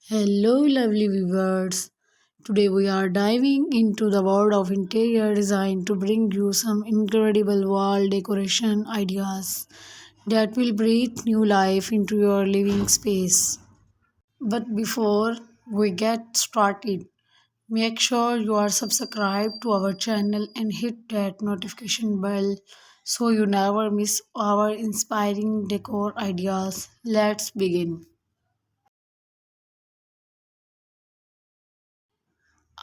Hello, lovely viewers. Today we are diving into the world of interior design to bring you some incredible wall decoration ideas that will breathe new life into your living space. But before we get started, make sure you are subscribed to our channel and hit that notification bell so you never miss our inspiring decor ideas. Let's begin.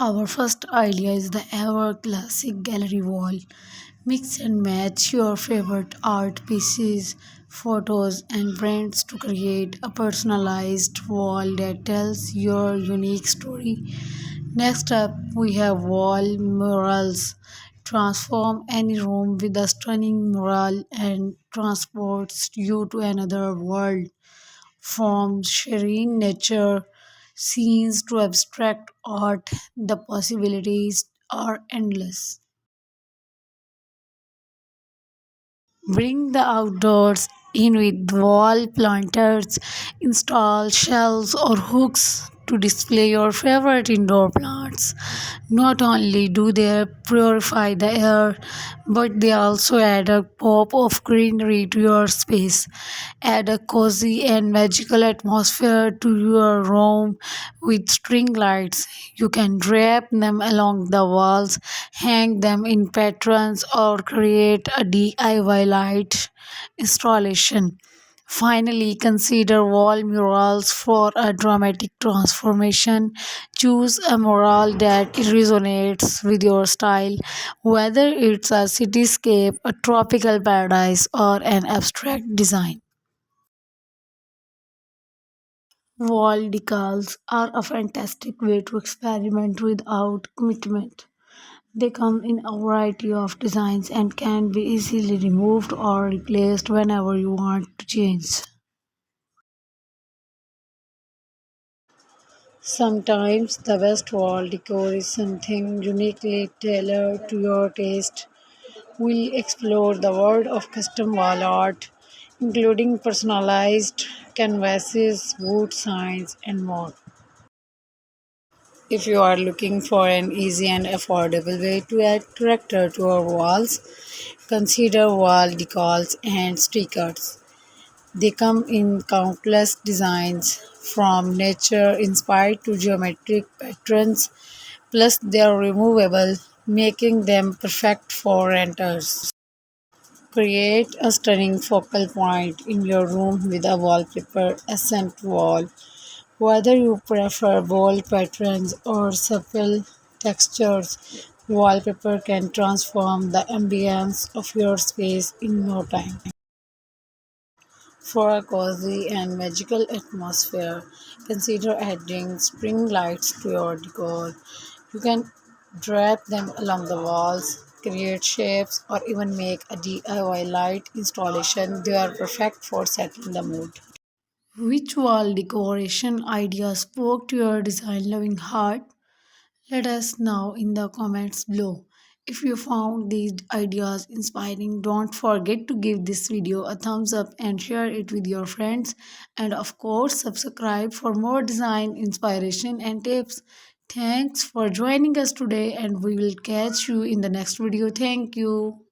Our first idea is the ever classic gallery wall. Mix and match your favorite art pieces, photos, and prints to create a personalized wall that tells your unique story. Next up, we have wall murals. Transform any room with a stunning mural and transports you to another world. From serene nature scenes to abstract art, the possibilities are endless. Bring the outdoors in with wall planters, install shelves or hooks to display your favorite indoor plants. Not only do they purify the air, but they also add a pop of greenery to your space. Add a cozy and magical atmosphere to your room with string lights. You can drape them along the walls, hang them in patterns, or create a DIY light installation. Finally, consider wall murals for a dramatic transformation. Choose a mural that resonates with your style, whether it's a cityscape, a tropical paradise, or an abstract design. Wall decals are a fantastic way to experiment without commitment. They come in a variety of designs and can be easily removed or replaced whenever you want to change. Sometimes the best wall decor is something uniquely tailored to your taste. We'll explore the world of custom wall art, including personalized canvases, wood signs, and more. If you are looking for an easy and affordable way to add character to your walls, consider wall decals and stickers. They come in countless designs, from nature inspired to geometric patterns, plus they are removable, making them perfect for renters. Create a stunning focal point in your room with a wallpaper accent wall. Whether you prefer bold patterns or supple textures, wallpaper can transform the ambience of your space in no time. For a cozy and magical atmosphere, consider adding spring lights to your decor. You can drape them along the walls, create shapes, or even make a DIY light installation. They are perfect for setting the mood. Which wall decoration idea spoke to your design loving heart? Let us know in the comments below. If you found these ideas inspiring, don't forget to give this video a thumbs up and share it with your friends. And of course, subscribe for more design, inspiration, and tips. Thanks for joining us today, and we will catch you in the next video. Thank you.